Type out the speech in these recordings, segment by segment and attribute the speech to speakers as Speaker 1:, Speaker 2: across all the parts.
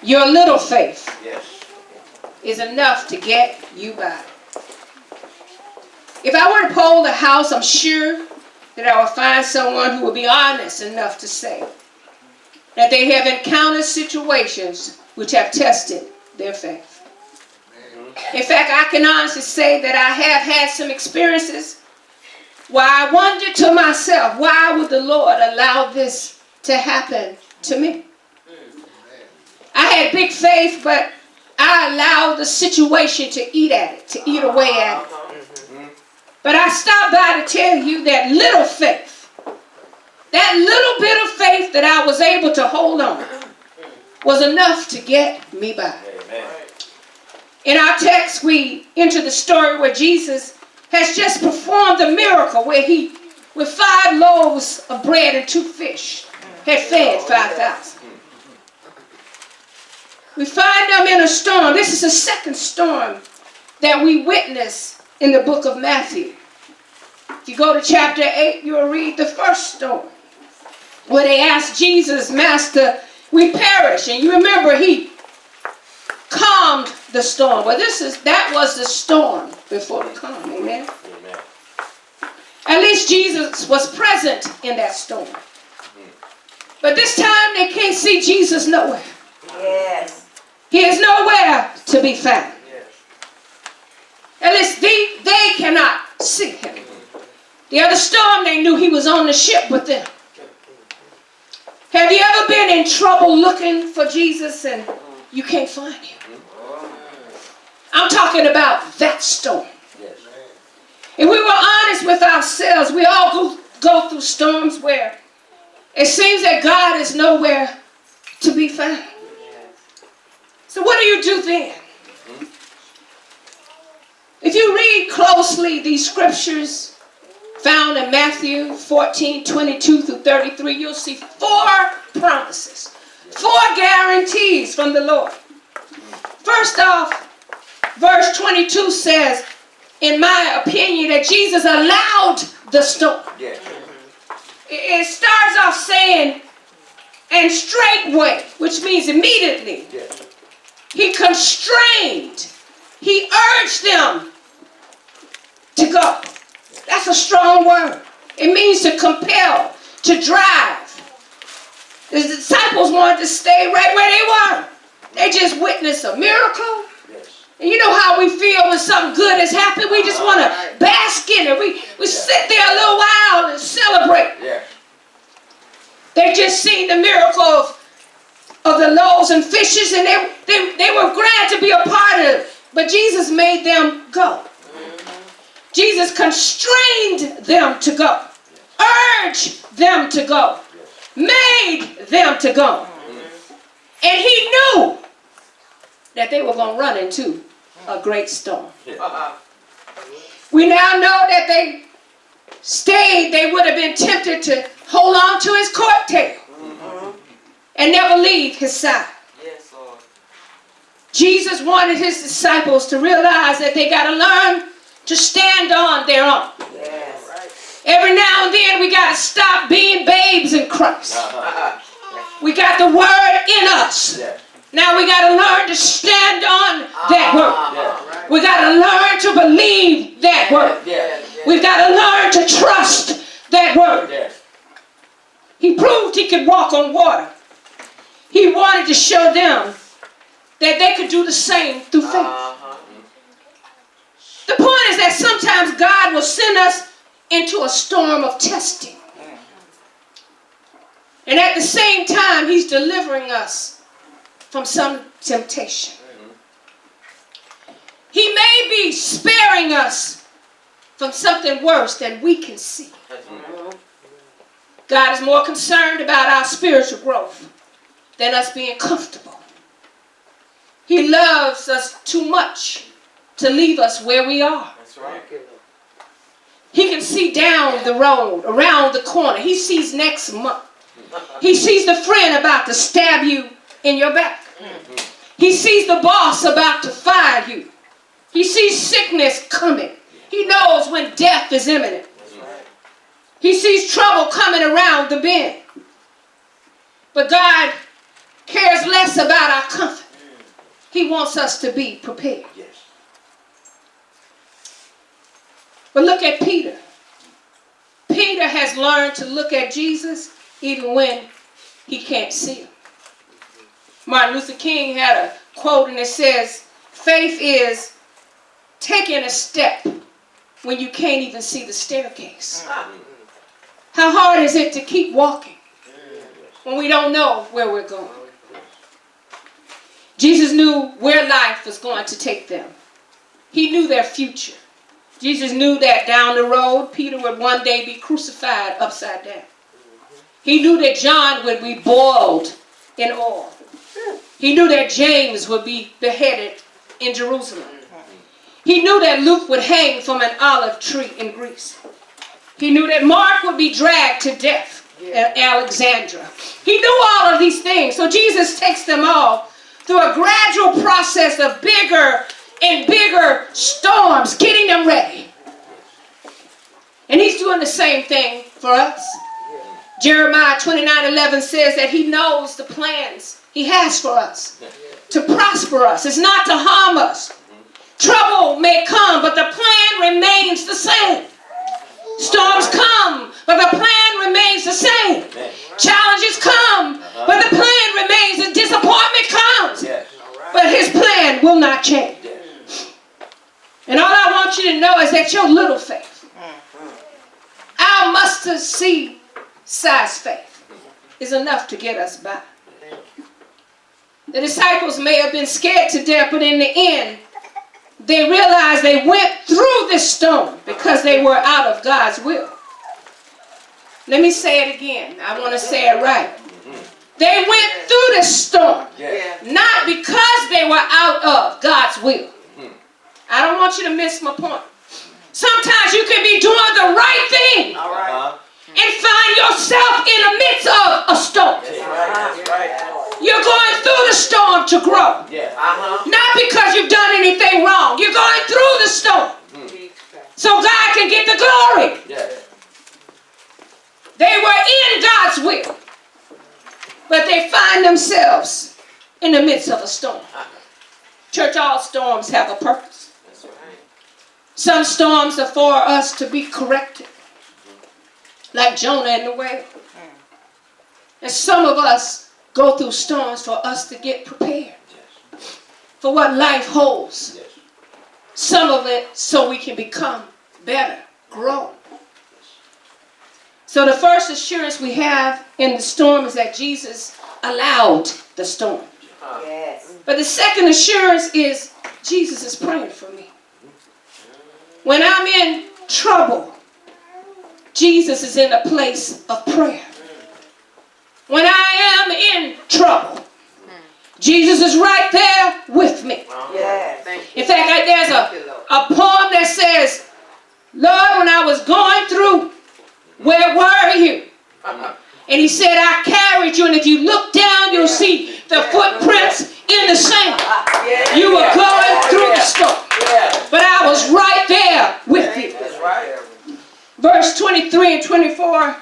Speaker 1: Your little faith
Speaker 2: Yes.
Speaker 1: is enough to get you by. If I were to poll the house, I'm sure that I would find someone who would be honest enough to say that they have encountered situations which have tested their faith. In fact, I can honestly say that I have had some experiences where I wondered to myself, why would the Lord allow this to happen to me? I had big faith, but I allowed the situation to eat at it, to eat away at it. But I stopped by to tell you that little faith, that little bit of faith that I was able to hold on, was enough to get me by.
Speaker 2: Amen.
Speaker 1: In our text, we enter the story where Jesus has just performed a miracle where he, with 5 loaves of bread and 2 fish, had fed 5,000. We find them in a storm. This is the second storm that we witness in the book of Matthew. If you go to chapter 8, you'll read the first storm where they asked Jesus, Master, we perish. And you remember he calmed the storm. Well, that was the storm before the calm. Amen?
Speaker 2: Amen.
Speaker 1: At least Jesus was present in that storm. But this time they can't see Jesus nowhere.
Speaker 3: Yes.
Speaker 1: He is nowhere to be found.
Speaker 2: Yes.
Speaker 1: At least they cannot see him. The other storm, they knew he was on the ship with them. Have you ever been in trouble looking for Jesus and you can't find him? I'm talking about that storm.
Speaker 2: Yes.
Speaker 1: If we were honest with ourselves, we all go through storms where it seems that God is nowhere to be found. So what do you do then? If you read closely these scriptures found in Matthew 14, 22 through 33, you'll see 4 promises, 4 guarantees from the Lord. First off, verse 22 says, in my opinion, that Jesus allowed the storm.
Speaker 2: Yes.
Speaker 1: It starts off saying, and straightway, which means immediately.
Speaker 2: Yes.
Speaker 1: He constrained, he urged them to go. That's a strong word. It means to compel, to drive. The disciples wanted to stay right where they were. They just witnessed a miracle.
Speaker 2: Yes.
Speaker 1: And you know how we feel when something good has happened? We just want to bask in it. We sit there a little while and celebrate.
Speaker 2: Yes.
Speaker 1: They just seen the miracle of the loaves and fishes, and they were glad to be a part of it. But Jesus made them go. Jesus constrained them to go, urged them to go, made them to go. And he knew that they were going to run into a great storm. We now know that they stayed. They would have been tempted to hold on to his coattail and never leave his side.
Speaker 3: Yes, Lord.
Speaker 1: Jesus wanted his disciples to realize that they got to learn to stand on their own.
Speaker 3: Yes.
Speaker 1: Every now and then we got to stop being babes in Christ. We got the word in us.
Speaker 2: Yes.
Speaker 1: Now we got to learn to stand on that word.
Speaker 2: Yes.
Speaker 1: We got to learn to believe that word.
Speaker 2: Yes.
Speaker 1: We've got to learn to trust that word.
Speaker 2: Yes.
Speaker 1: He proved he could walk on water. He wanted to show them that they could do the same through faith. The point is that sometimes God will send us into a storm of testing. And at the same time, he's delivering us from some temptation. He may be sparing us from something worse than we can see. God is more concerned about our spiritual growth than us being comfortable. He loves us too much to leave us where we are.
Speaker 3: That's right.
Speaker 1: He can see down the road, around the corner. He sees next month. He sees the friend about to stab you in your back. He sees the boss about to fire you. He sees sickness coming. He knows when death is imminent. He sees trouble coming around the bend. But God cares less about our comfort. He wants us to be prepared.
Speaker 2: Yes.
Speaker 1: But look at Peter. Peter has learned to look at Jesus even when he can't see him. Martin Luther King had a quote, and it says, faith is taking a step when you can't even see the staircase. How hard is it to keep walking when we don't know where we're going? Jesus knew where life was going to take them. He knew their future. Jesus knew that down the road, Peter would one day be crucified upside down. He knew that John would be boiled in oil. He knew that James would be beheaded in Jerusalem. He knew that Luke would hang from an olive tree in Greece. He knew that Mark would be dragged to death at Alexandria. He knew all of these things. So Jesus takes them all through a gradual process of bigger and bigger storms, getting them ready. And he's doing the same thing for us. Jeremiah 29:11 says that he knows the plans he has for us, to prosper us. It's not to harm us. Trouble may come, but the plan remains the same. Storms come, but the plan remains the same. Challenges come, but the plan remains. The disappointment comes, but his plan will not change. And all I want you to know is that your little faith, our mustard seed size faith, is enough to get us by. The disciples may have been scared to death, but in the end, they realized they went through this storm because they were out of God's will. Let me say it again. I want to say it right. They went through this storm, not because they were out of God's will. I don't want you to miss my point. Sometimes you can be doing the right thing and find yourself in the midst of a storm. You're going through the storm to grow. Not because you've done anything wrong. You're going through the storm so God can get the glory. They were in God's will, but they find themselves in the midst of a storm. Church, all storms have a purpose. Some storms are for us to be corrected, like Jonah and the whale. And some of us go through storms for us to get prepared for what life holds. Some of it so we can become better, grow. So the first assurance we have in the storm is that Jesus allowed the storm. But the second assurance is Jesus is praying for me. When I'm in trouble, Jesus is in a place of prayer. When I am in trouble, Jesus is right there with me. In fact, there's a poem that says, Lord, when I was going through, where were you? And he said, I carried you, and if you look down, you'll see the footprints in the sand. You were going through the storm, but I was right there with you. Verse 23 and 24,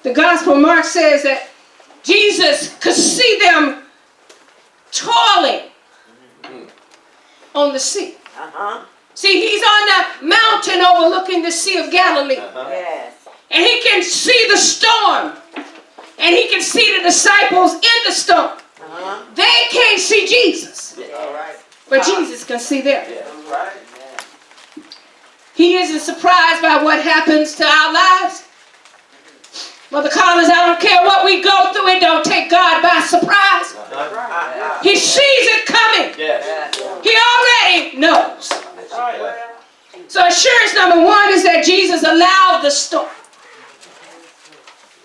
Speaker 1: the Gospel of Mark says that Jesus could see them toiling on the sea. See, he's on the mountain overlooking the Sea of Galilee. And he can see the storm. And he can see the disciples in the storm. They can't see Jesus. But Jesus can see them. He isn't surprised by what happens to our lives. Mother Collins, I don't care what we go through, it don't take God by surprise. He sees it coming. He already knows. So assurance number one is that Jesus allowed the storm.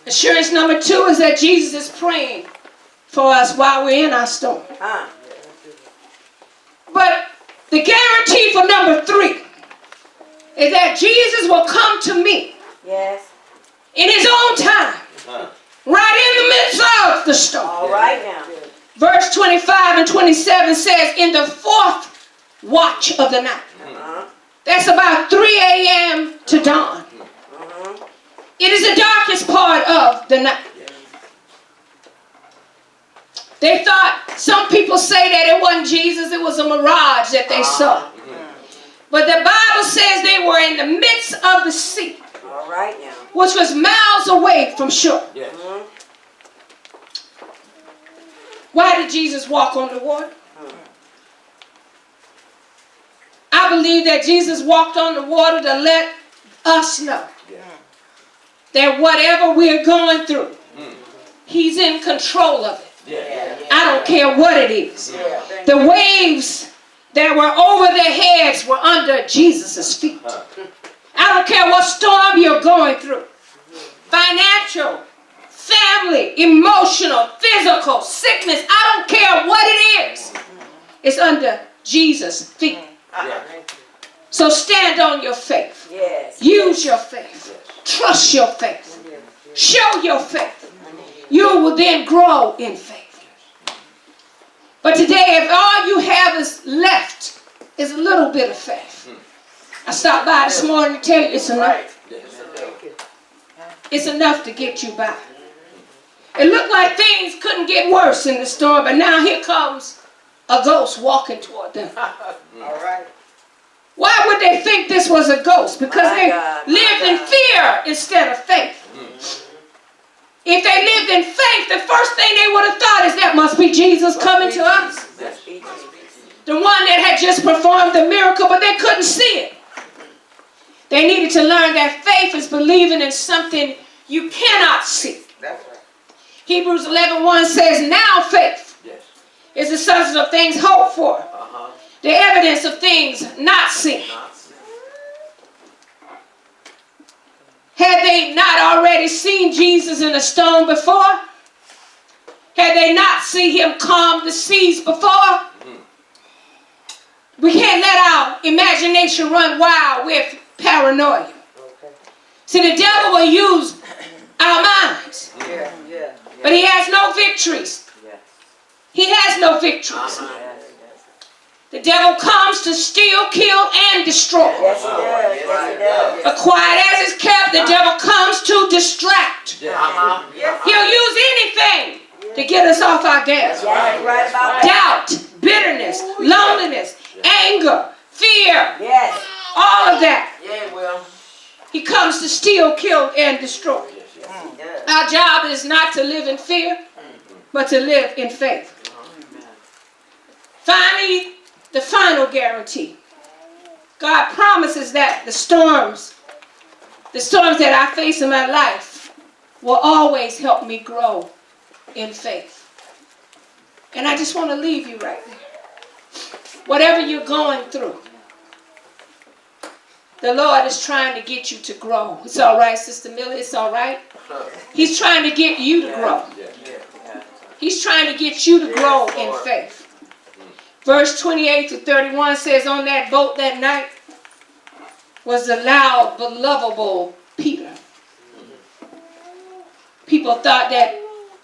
Speaker 1: Assurance number two is that Jesus is praying for us while we're in our storm. But the guarantee for number three is that Jesus will come to me in his own time, right in the midst of the storm.
Speaker 3: All right now.
Speaker 1: Verse 25 and 27 says, in the fourth watch of the night. That's about 3 a.m. to dawn. It is the darkest part of the night. They thought, some people say that it wasn't Jesus, it was a mirage that they saw. But the Bible says they were in the midst of the sea.
Speaker 3: All right now.
Speaker 1: Which was miles away from shore.
Speaker 2: Yes.
Speaker 1: Why did Jesus walk on the water? I believe that Jesus walked on the water to let us know that whatever we're going through, he's in control of it. I don't care what it is. The waves that were over their heads were under Jesus' feet. I don't care what storm you're going through. Financial, family, emotional, physical, sickness. I don't care what it is. It's under Jesus' feet. So stand on your faith. Use your faith. Trust your faith. Show your faith. You will then grow in faith. But today, if all you have is left is a little bit of faith. I stopped by this morning to tell you it's enough. It's enough to get you by. It looked like things couldn't get worse in the storm, but now here comes a ghost walking toward them.
Speaker 3: All right.
Speaker 1: Why would they think this was a ghost? Because they lived in fear instead of faith. If they lived in faith, the first thing they would have thought is that must be Jesus coming to us. The one that had just performed the miracle, but they couldn't see it. They needed to learn that faith is believing in something you cannot see. Hebrews 11:1 says, now faith is the substance of things hoped for, the evidence of things not seen. Had they not already seen Jesus in a storm before? Had they not seen him calm the seas before? We can't let our imagination run wild with paranoia. See, the devil will use our minds. But he has no victories. He has no victories. The devil comes to steal, kill, and destroy.
Speaker 3: Yes, he does. Yes, he does.
Speaker 1: But quiet as it's kept, the devil comes to distract. He'll use anything to get us off our gas.
Speaker 3: Right about that.
Speaker 1: Doubt, bitterness, loneliness, anger, fear,
Speaker 3: Yes.
Speaker 1: all of that.
Speaker 3: Yeah, well.
Speaker 1: He comes to steal, kill, and destroy. Our job is not to live in fear, but to live in faith. Finally, the final guarantee. God promises that the storms that I face in my life will always help me grow in faith. And I just want to leave you right there. Whatever you're going through, the Lord is trying to get you to grow. It's all right, Sister Millie, it's all right. He's trying to get you to grow. He's trying to get you to grow in faith. Verse 28 to 31 says, on that boat that night was the loud but lovable Peter. People thought that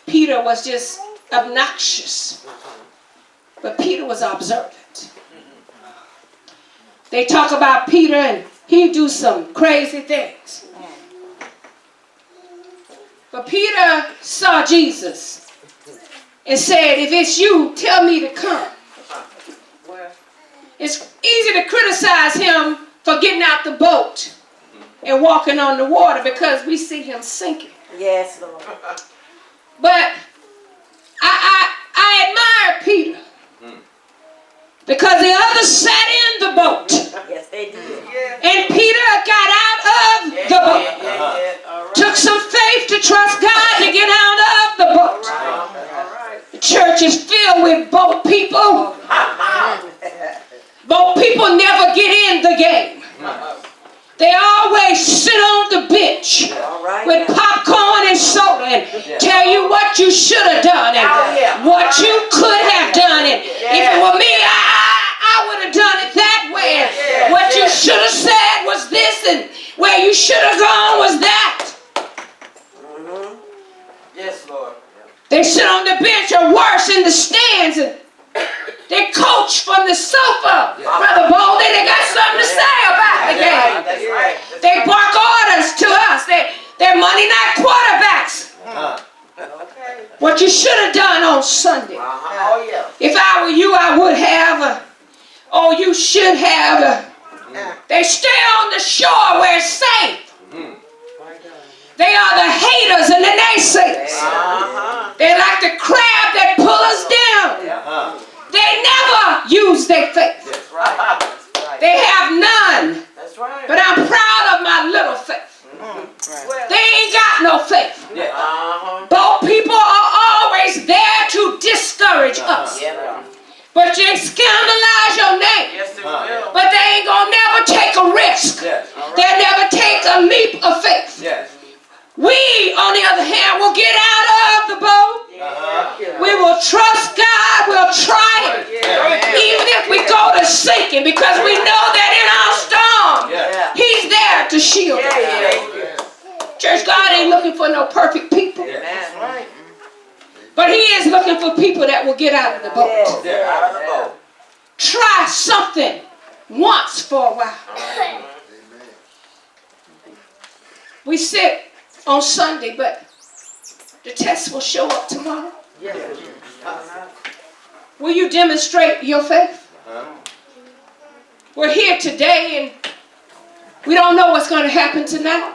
Speaker 1: Peter was just obnoxious. But Peter was observant. They talk about Peter and he do some crazy things. But Peter saw Jesus and said, if it's you, tell me to come. It's easy to criticize him for getting out the boat and walking on the water because we see him sinking.
Speaker 3: Yes, Lord.
Speaker 1: But I admire Peter because the others sat in the boat.
Speaker 3: Yes, they did.
Speaker 1: And Peter got out of the boat. Took some faith to trust God to get out of the boat. The church is filled with boat people. Boat people never get in the game. They always sit on the bench with popcorn and soda and tell you what you should have done and what you could have done. And if it were me, I would have done it that way. And what you should have said was this and where you should have gone was that.
Speaker 3: Yes, Lord.
Speaker 1: They sit on the bench or worse in the stands and they coach from the sofa. Brother Bolden, they got something to say about the game. They bark orders to us. They're Monday night quarterbacks. What what you should have done on Sunday.
Speaker 3: Oh, yeah.
Speaker 1: If I were you, I would have. Oh, you should have. They stay on the shore where it's safe. They are the haters and the naysayers. They're like the crab that pull us down. They never use their faith.
Speaker 3: That's right.
Speaker 1: They have none.
Speaker 3: That's right.
Speaker 1: But I'm proud of my little faith. They ain't got no faith. Both people are always there to discourage us. But they scandalize your name.
Speaker 3: Yes, they will.
Speaker 1: But they ain't gonna never take a risk. They'll never take a leap of faith. We, on the other hand, will get out of the boat. We will trust God. We'll try it. Even if we go to sinking, because we know that in our storm, He's there to shield us. Church, God ain't looking for no perfect people.
Speaker 3: That's right.
Speaker 1: But He is looking for people that will get out of the boat.
Speaker 3: Out of the boat.
Speaker 1: Try something once for a while. We sit on Sunday, but the test will show up tomorrow. Will you demonstrate your faith? We're here today and we don't know what's going to happen tonight.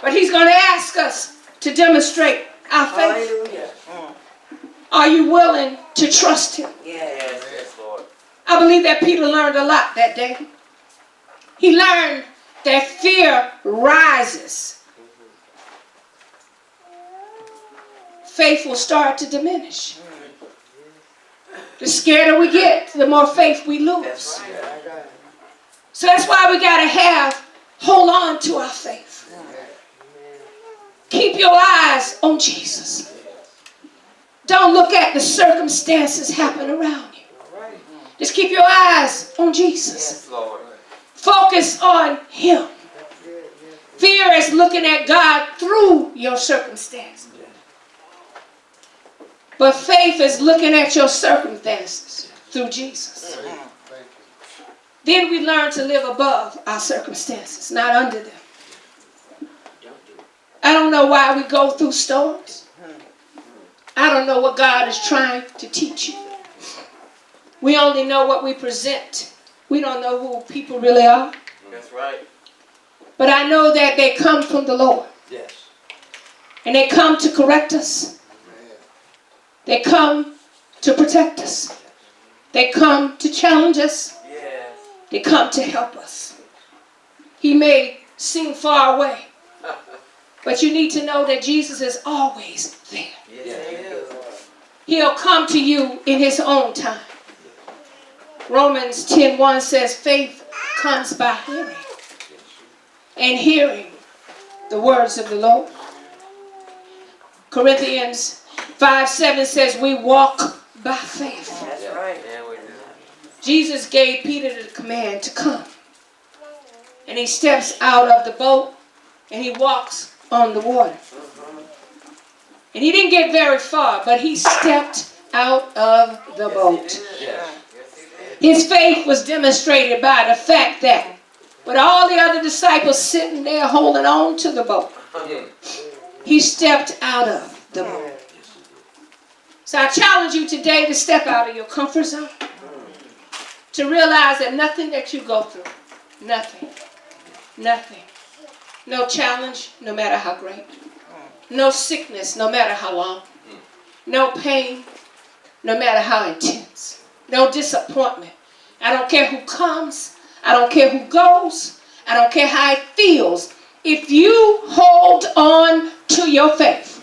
Speaker 1: But He's going to ask us to demonstrate our faith. Are you willing to trust Him?
Speaker 3: Yes, Lord.
Speaker 1: I believe that Peter learned a lot that day. He learned that fear rises. Faith will start to diminish. The scarier we get, the more faith we lose. So that's why we got to hold on to our faith. Keep your eyes on Jesus. Don't look at the circumstances happening around you. Just keep your eyes on Jesus. Focus on Him. Fear is looking at God through your circumstances. But faith is looking at your circumstances through Jesus. Then we learn to live above our circumstances, not under them. I don't know why we go through storms. I don't know what God is trying to teach you. We only know what we present. We don't know who people really are.
Speaker 3: That's right.
Speaker 1: But I know that they come from the Lord.
Speaker 2: Yes.
Speaker 1: And they come to correct us. They come to protect us. They come to challenge us.
Speaker 3: Yes.
Speaker 1: They come to help us. He may seem far away, but you need to know that Jesus is always there.
Speaker 3: Yes.
Speaker 1: He'll come to you in His own time. Romans 10:1 says faith comes by hearing, and hearing the words of the Lord. Corinthians 5:7 says we walk by faith.
Speaker 3: That's right.
Speaker 1: Jesus gave Peter the command to come. And he steps out of the boat and he walks on the water. And he didn't get very far, but he stepped out of the boat. His faith was demonstrated by the fact that with all the other disciples sitting there holding on to the boat, he stepped out of the boat. So I challenge you today to step out of your comfort zone. To realize that nothing that you go through, nothing, no challenge, no matter how great, no sickness, no matter how long, no pain, no matter how intense, no disappointment. I don't care who comes, I don't care who goes, I don't care how it feels. If you hold on to your faith,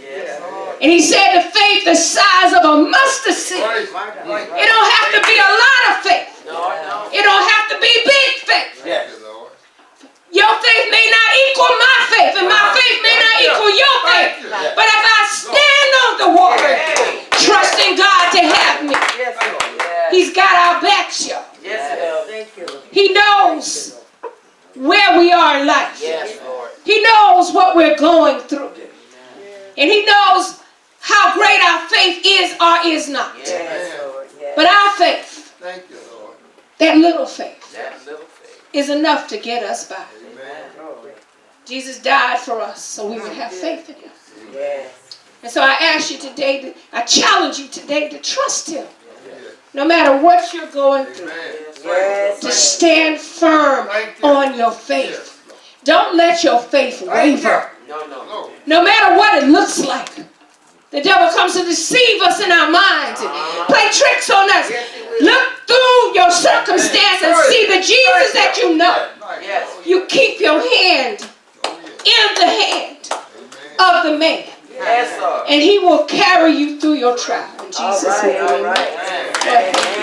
Speaker 1: and he said the faith the size of a mustard seed, it don't have to be a lot of faith. It don't have to be big faith. Your faith may not equal my faith, and my faith may not equal your faith. But if I stand on the water, trusting God to have me, He's got our backs, y'all. He knows where we are in life. He knows what we're going through. And He knows how great our faith is or is not. But our faith, that little faith, is enough to get us by. Jesus died for us so we would have faith in Him. And so I ask you today, I challenge you today to trust him. No matter what you're going through, to stand firm on your faith. Don't let your faith waver. No matter what it looks like. The devil comes to deceive us in our minds and play tricks on us. Look through your circumstance and see the Jesus that you know. You keep your hand in the hand of the man. And he will carry you through your trial. In Jesus' name, amen.